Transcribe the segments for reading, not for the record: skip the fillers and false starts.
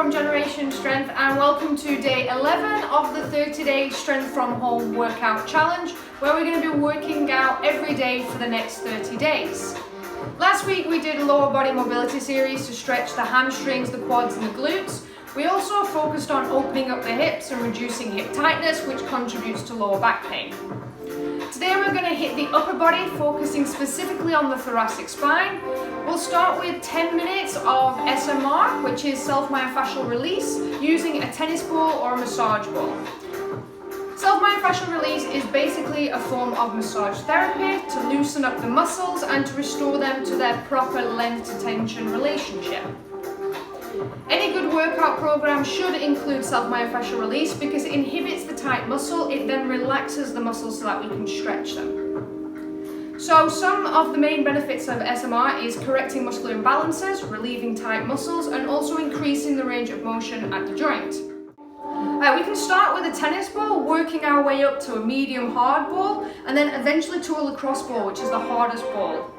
from Generation Strength and welcome to day 11 of the 30-day Strength from Home workout challenge, where we're going to be working out every day for the next 30 days. Last week we did a lower body mobility series to stretch the hamstrings, the quads and the glutes. We also focused on opening up the hips and reducing hip tightness, which contributes to lower back pain. Today we're going to hit the upper body, focusing specifically on the thoracic spine. We'll start with 10 minutes of SMR, which is self-myofascial release, using a tennis ball or a massage ball. Self-myofascial release is basically a form of massage therapy to loosen up the muscles and to restore them to their proper length to tension relationship. Any good workout program should include self-myofascial release because it inhibits the tight muscle, it then relaxes the muscles so that we can stretch them. So some of the main benefits of SMR is correcting muscular imbalances, relieving tight muscles, and also increasing the range of motion at the joint. We can start with a tennis ball, working our way up to a medium hard ball, and then eventually to a lacrosse ball, which is the hardest ball.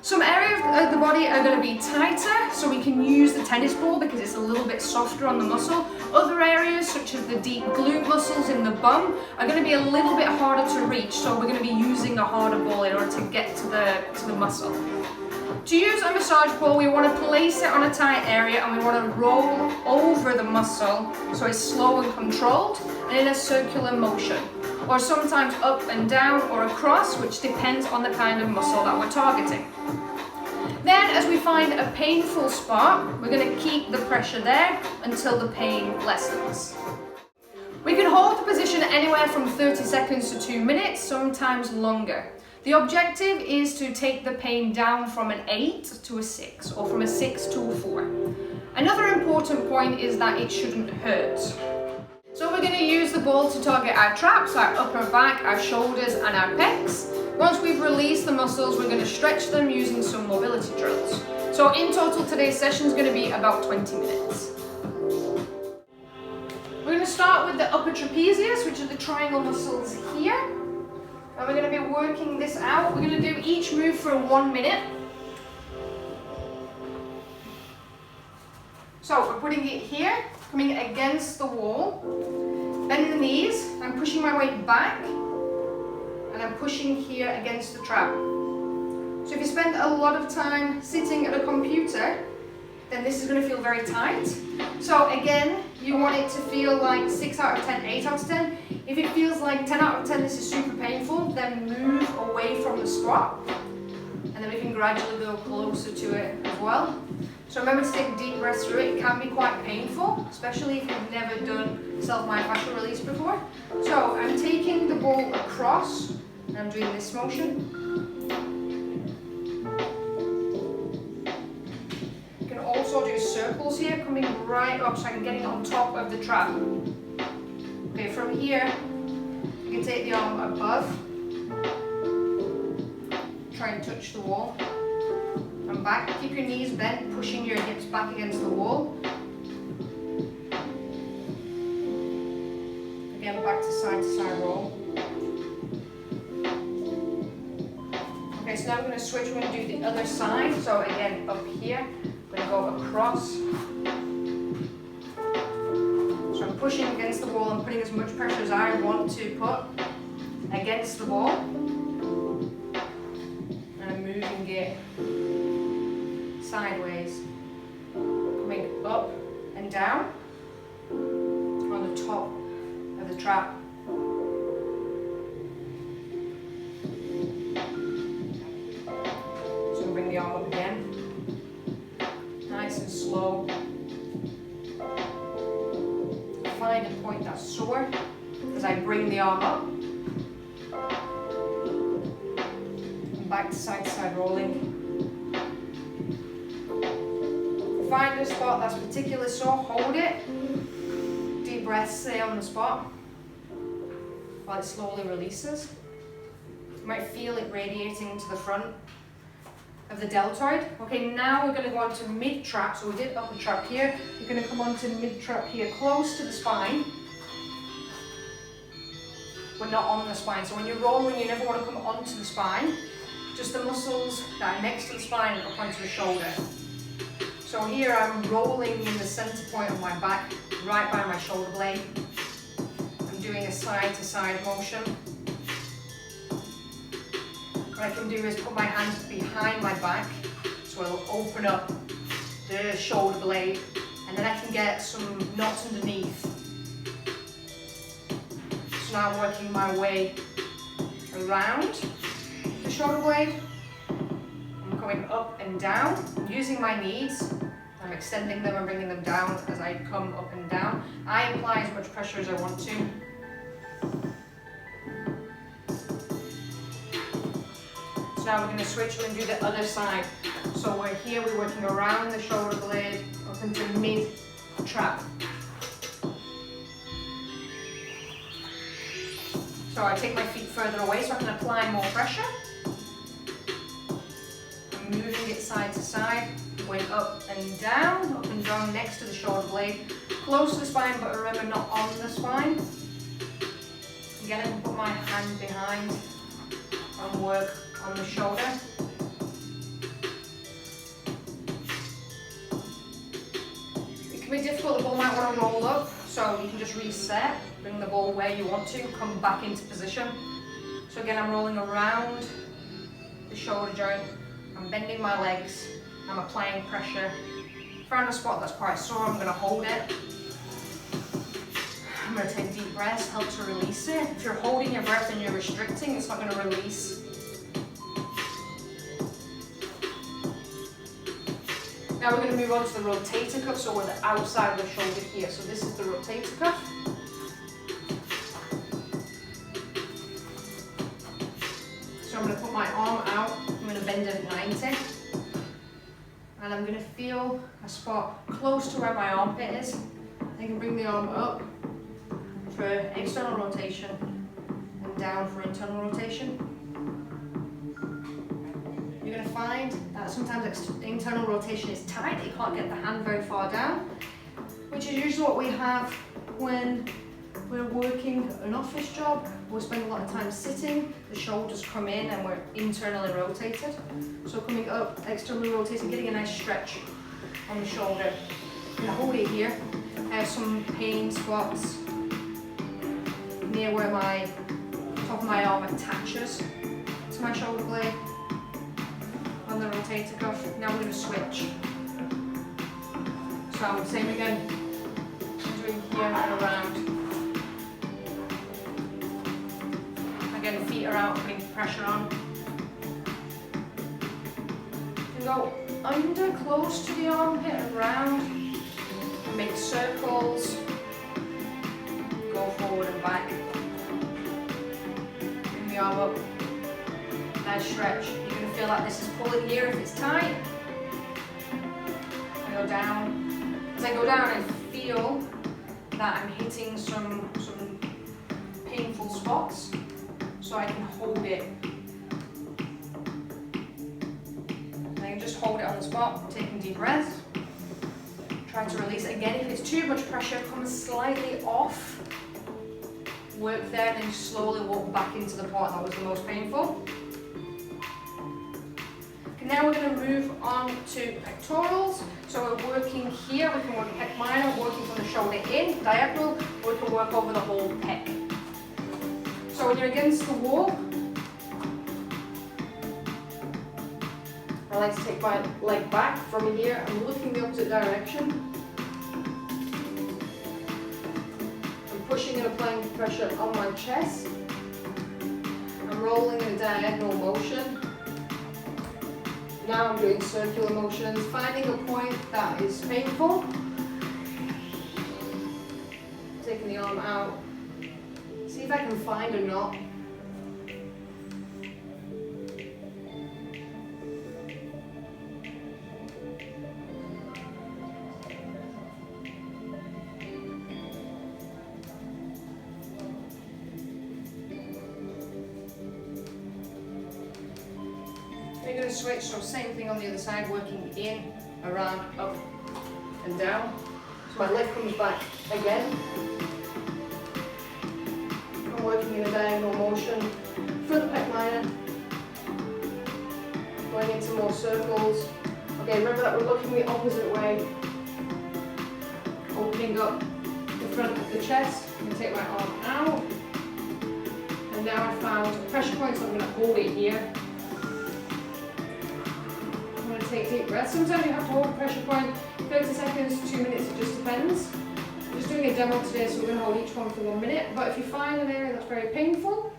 Some areas of the body are going to be tighter, so we can use the tennis ball because it's a little bit softer on the muscle. Other areas, such as the deep glute muscles in the bum, are going to be a little bit harder to reach, so we're going to be using a harder ball in order to get to the muscle. To use a massage ball, we want to place it on a tight area and we want to roll over the muscle so it's slow and controlled and in a circular motion, or sometimes up and down or across, which depends on the kind of muscle that we're targeting. Then, as we find a painful spot, we're going to keep the pressure there until the pain lessens. We can hold the position anywhere from 30 seconds to 2 minutes, sometimes longer. The objective is to take the pain down from an 8 to a 6, or from a 6 to a 4. Another important point is that it shouldn't hurt. So we're going to use the ball to target our traps, our upper back, our shoulders and our pecs. Once we've released the muscles, we're going to stretch them using some mobility drills. So in total, today's session is going to be about 20 minutes. We're going to start with the upper trapezius, which are the triangle muscles here. And we're going to be working this out. We're going to do each move for 1 minute. So we're putting it here, coming against the wall, bending the knees, I'm pushing my weight back, and I'm pushing here against the trap. So if you spend a lot of time sitting at a computer, then this is going to feel very tight. So again, you want it to feel like 6 out of 10, 8 out of 10. If it feels like 10 out of 10, this is super painful, then move away from the spot, and then we can gradually go closer to it as well. So remember to take deep breaths through it. It can be quite painful, especially if you've never done self-myofascial release before. So I'm taking the ball across, and I'm doing this motion. You can also do circles here, coming right up so I'm getting on top of the trap. Okay, from here, you can take the arm above, try and touch the wall. And back, keep your knees bent, pushing your hips back against the wall. Again, back to side roll. Okay, so now we're going to switch, we're going to do the other side. So again, up here, we're going to go across. So I'm pushing against the wall and putting as much pressure as I want to put against the wall. And I'm moving it sideways, coming up and down on the top of the trap. So bring the arm up again, nice and slow. Find a point that's sore as I bring the arm up, and back to side rolling. Find a spot that's particularly sore, hold it. Deep breaths, stay on the spot while it slowly releases. You might feel it radiating to the front of the deltoid. Okay, now we're going to go on to mid-trap. So we did upper trap here. You're going to come on to mid-trap here, close to the spine. We're not on the spine. So when you're rolling, you never want to come onto the spine. Just the muscles that are next to the spine and up onto the shoulder. So here I'm rolling in the center point of my back, right by my shoulder blade. I'm doing a side to side motion. What I can do is put my hands behind my back, so it'll open up the shoulder blade, and then I can get some knots underneath. So now I'm working my way around the shoulder blade. I'm going up and down, I'm using my knees. I'm extending them and bringing them down as I come up and down. I apply as much pressure as I want to. So now we're going to switch and do the other side. So we're here, we're working around the shoulder blade up into mid-trap. So I take my feet further away so I can apply more pressure. I'm moving it side to side, going up and down next to the shoulder blade, close to the spine, but remember not on the spine. Again, I can put my hand behind and work on the shoulder. It can be difficult, the ball might want to roll up, so you can just reset, bring the ball where you want to, come back into position. So again, I'm rolling around the shoulder joint, I'm bending my legs, I'm applying pressure. If I find a spot that's quite sore, I'm going to hold it. I'm going to take deep breaths, help to release it. If you're holding your breath and you're restricting, it's not going to release. Now we're going to move on to the rotator cuff, so we're the outside of the shoulder here. So this is the rotator cuff. So I'm going to put my arm out, I'm going to bend it at 90. And I'm going to feel a spot close to where my armpit is. I can bring the arm up for external rotation and down for internal rotation. You're going to find that sometimes internal rotation is tight, you can't get the hand very far down, which is usually what we have when we're working an office job. We'll spend a lot of time sitting, the shoulders come in and we're internally rotated. So coming up, externally rotating, getting a nice stretch on the shoulder. I'm going to hold it here. I have some pain spots near where my top of my arm attaches to my shoulder blade. On the rotator cuff. Now we're going to switch. So same again, doing here and around. Again, the feet are out, putting pressure on. You can go under, close to the armpit, around, and make circles. Go forward and back. Bring the arm up. Nice stretch. You're going to feel like this is pulling here if it's tight. I go down. As I go down, I feel that I'm hitting some painful spots, so I can hold it. I can just hold it on the spot, taking deep breaths. Try to release it. Again, if it's too much pressure, come slightly off. Work there, then slowly walk back into the part that was the most painful. Now we're going to move on to pectorals. So we're working here, we can work pec minor, working from the shoulder in, diagonal, or we can work over the whole pec. So when you're against the wall, I like to take my leg back from here. I'm looking the opposite direction. I'm pushing and applying pressure on my chest. I'm rolling in a diagonal motion. Now I'm doing circular motions, finding a point that is painful. Taking the arm out. See if I can find a knot. We're going to switch, so same thing on the other side, working in, around, up and down. So my leg comes back again. I'm working in a diagonal motion, front pec minor, going into more circles, Okay, remember that we're looking the opposite way. Opening up the front of the chest. I'm going to take my arm out. And now I've found a pressure point, so I'm going to hold it here. I'm going to take deep breaths. Sometimes you have to hold a pressure point 30 seconds, 2 minutes, it just depends. I'm just doing a demo today, so we're going to hold each one for 1 minute. But if you find an area that's very painful,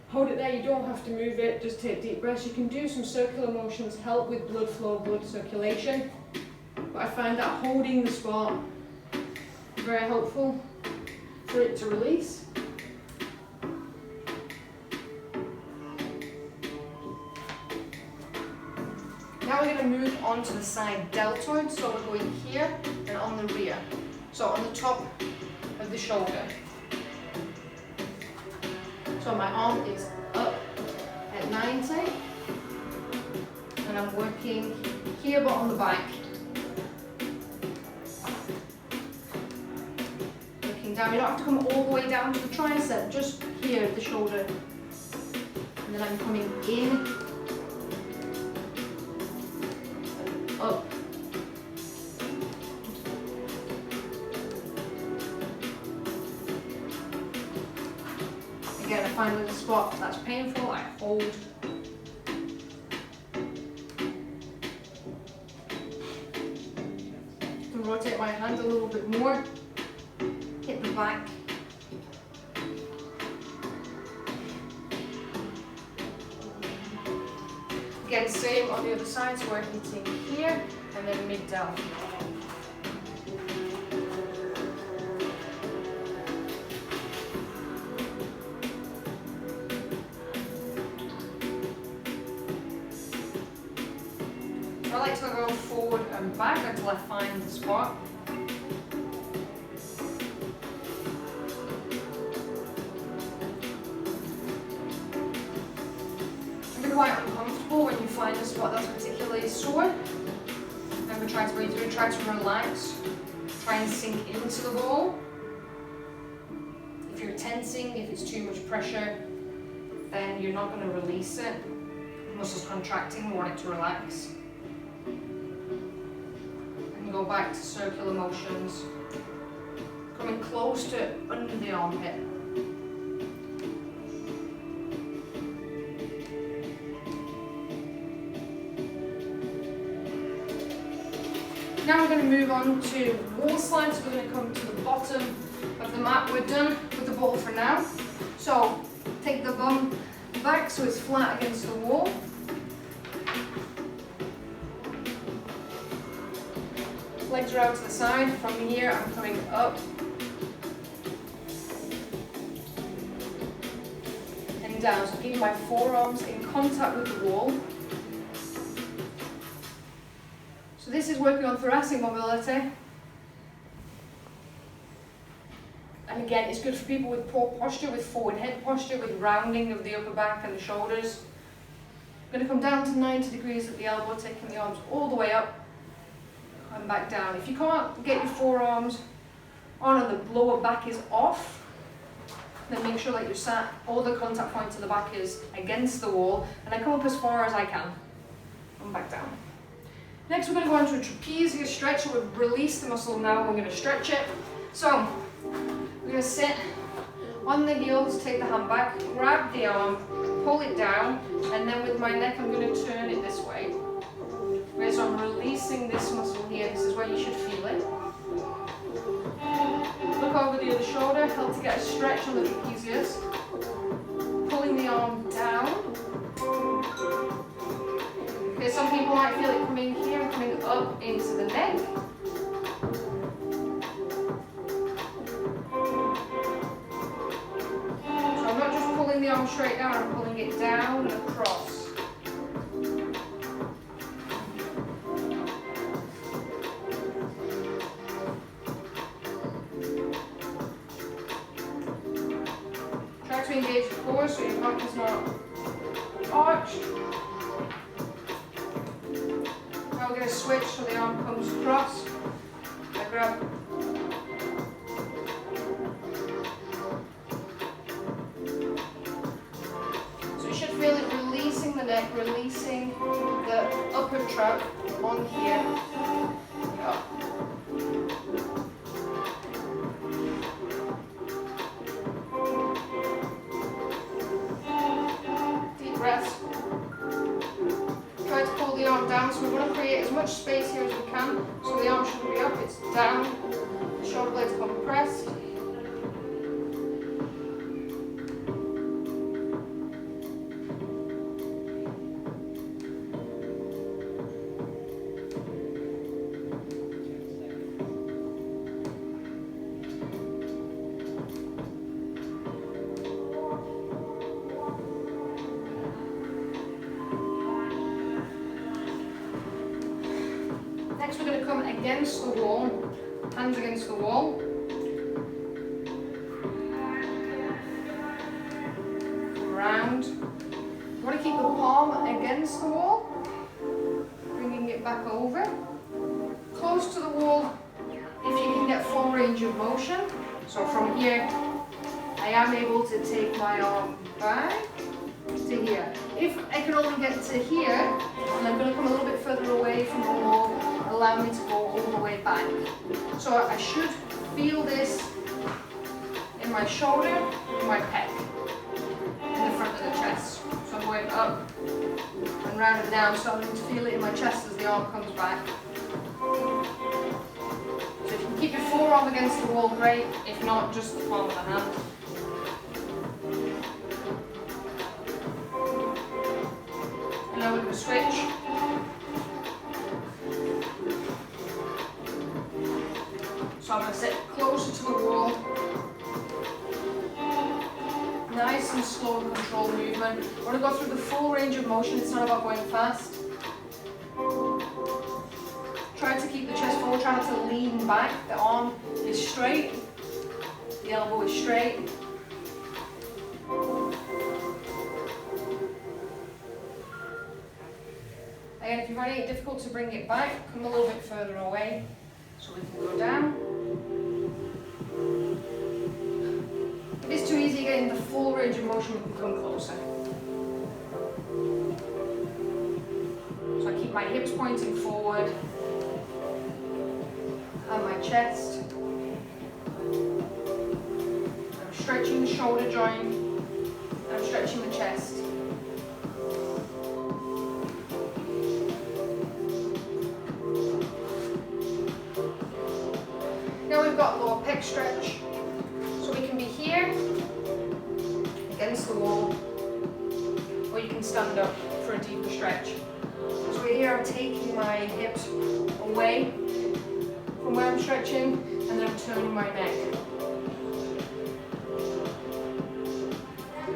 hold it there. You don't have to move it, just take deep breaths. You can do some circular motions, help with blood flow, blood circulation. But I find that holding the spot very helpful for it to release. Now we're going to move on to the side deltoid, so we're going here and on the rear. So on the top of the shoulder. So my arm is up at 90 and I'm working here but on the back. Looking down, you don't have to come all the way down to the tricep, just here at the shoulder. And then I'm coming in and up. Again, I find a spot that's painful, I hold. And rotate my hand a little bit more. Hit the back. Again, same on the other side, so we're hitting here and then mid down. I like to go forward and back until I find the spot. It can be quite uncomfortable when you find a spot that's particularly sore. Remember, try to breathe through, try to relax, try and sink into the ball. If you're tensing, if it's too much pressure, then you're not going to release it. The muscles contracting, we want it to relax. Go back to circular motions, coming close to under the armpit. Now we're going to move on to wall slides. So we're going to come to the bottom of the mat. We're done with the ball for now. So take the bum back so it's flat against the wall. Legs are out to the side. From here, I'm coming up and down. So keep my forearms in contact with the wall. So this is working on thoracic mobility. And again, it's good for people with poor posture, with forward head posture, with rounding of the upper back and the shoulders. I'm going to come down to 90 degrees at the elbow, taking the arms all the way up. And back down. If you can't get your forearms on and the lower back is off, then make sure that you're sat, all the contact point to the back is against the wall, and I come up as far as I can and back down. Next we're going to go into a trapezius stretch, so we've released the muscle now, we're going to stretch it. So we're going to sit on the heels, take the hand back, grab the arm, pull it down, and then with my neck I'm going to turn it this way. Okay, so I'm releasing this muscle here, this is where you should feel it. Look over the other shoulder, help to get a stretch on the trapezius. Pulling the arm down. Okay, some people might feel it coming here and coming up into the neck. So I'm not just pulling the arm straight down, I'm pulling it down and across. To engage the core so your back is not arched. Now we're going to switch so the arm comes across. I grab. So you should feel it releasing the neck, releasing the upper trap on here. Up. Deep breaths. Try to pull the arm down, so we want to create as much space here as we can, so the arm shouldn't be up, it's down, the shoulder blades compressed. Next we're going to come against the wall, hands against the wall. Round. You want to keep the palm against the wall, bringing it back over. Close to the wall if you can get full range of motion. So from here, I am able to take my arm back to here. If I can only get to here, and I'm going to come a little bit further away from the wall, allow me to go all the way back. So I should feel this in my shoulder, in my pec, in the front of the chest. So I'm going up and round and down, starting to feel it in my chest as the arm comes back. So if you can keep your forearm against the wall, great. If not, just the palm of the hand. And now we're going to switch. So I'm going to sit closer to the wall. Nice and slow and controlled movement. I want to go through the full range of motion, it's not about going fast. Try to keep the chest forward, try not to lean back. The arm is straight, the elbow is straight. Again, if you're finding it difficult to bring it back, come a little bit further away so we can go down. If it's too easy getting the full range of motion, we can come closer. So I keep my hips pointing forward and my chest. I'm stretching the shoulder joint. I'm stretching the chest. Now we've got lower pec stretch. So we can be here, against the wall, or you can stand up for a deeper stretch. So here I'm taking my hips away from where I'm stretching, and then I'm turning my neck.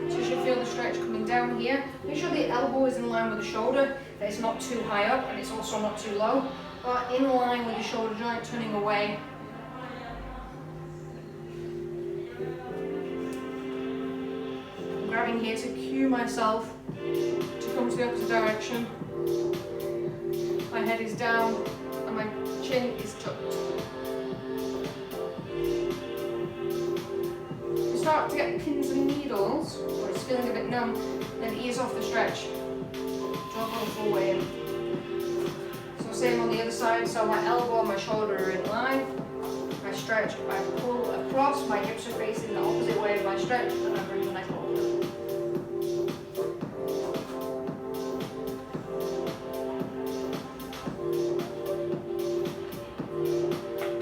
So you should feel the stretch coming down here. Make sure the elbow is in line with the shoulder, that it's not too high up and it's also not too low, but in line with the shoulder joint, turning away. Grabbing here to cue myself to come to the opposite direction. My head is down and my chin is tucked. If you start to get pins and needles, or it's feeling a bit numb, then ease off the stretch. Don't go full way in. So same on the other side, so my elbow and my shoulder are in line. I stretch, I pull across, my hips are facing the opposite way of my stretch, and I bring the neck over.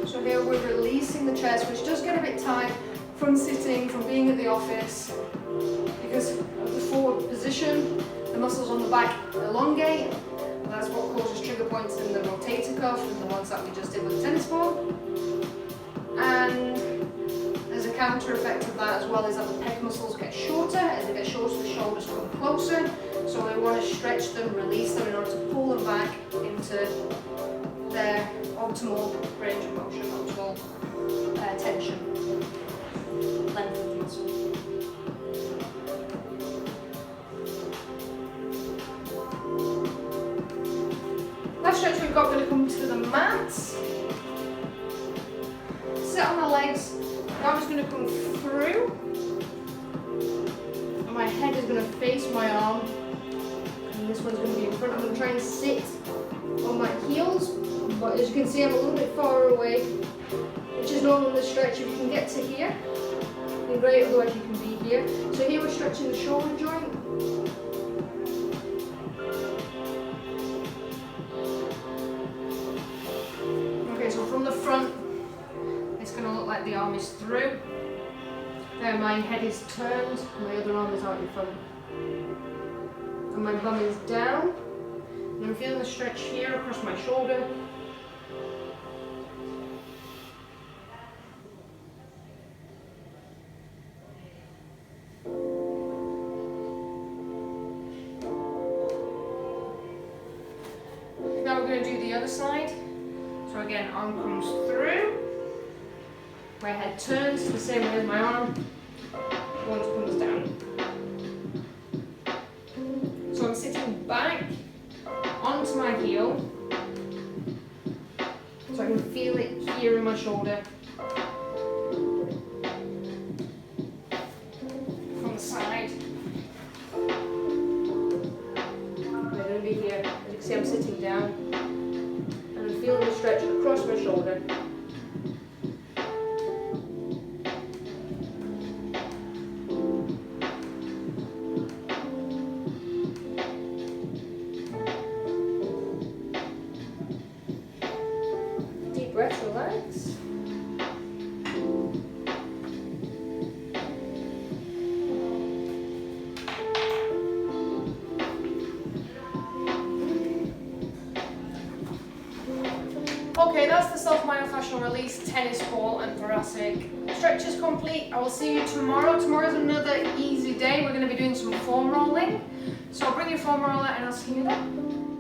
So here we're releasing the chest, which does get a bit tight from sitting, from being at the office, because of the forward position, the muscles on the back elongate, and that's what causes trigger points in the rotator cuff and the ones that we just did with the tennis ball. And there's a counter effect of that as well, is that the pec muscles get shorter. As they get shorter, the shoulders come closer. So we want to stretch them, release them in order to pull them back into their optimal range of motion, optimal tension, length of the muscle. Last stretch we've got going to come to the mat. Sit on my legs. Now I'm just going to come through, and my head is going to face my arm, and this one's going to be in front. I'm going to try and sit on my heels, but as you can see I'm a little bit far away, which is normal in this stretch. If you can get to here, then great, otherwise you can be here. So here we're stretching the shoulder joint. Okay, so from the front, it's going to look like the arm is through. There, my head is turned, my other arm is out in front. And my bum is down. And I'm feeling the stretch here across my shoulder. Now we're going to do the other side. So again, arm comes through. My head turns the same way as my arm. One comes down. So I'm sitting back onto my heel. So I can feel it here in my shoulder. From the side. I'm going to be here. As you can see, I'm sitting down. And I'm feeling the stretch across my shoulder. Breath, relax. Okay, that's the self-myofascial release tennis ball and thoracic. Stretch is complete. I will see you tomorrow. Tomorrow's another easy day. We're going to be doing some foam rolling. So bring your foam roller and I'll see you then.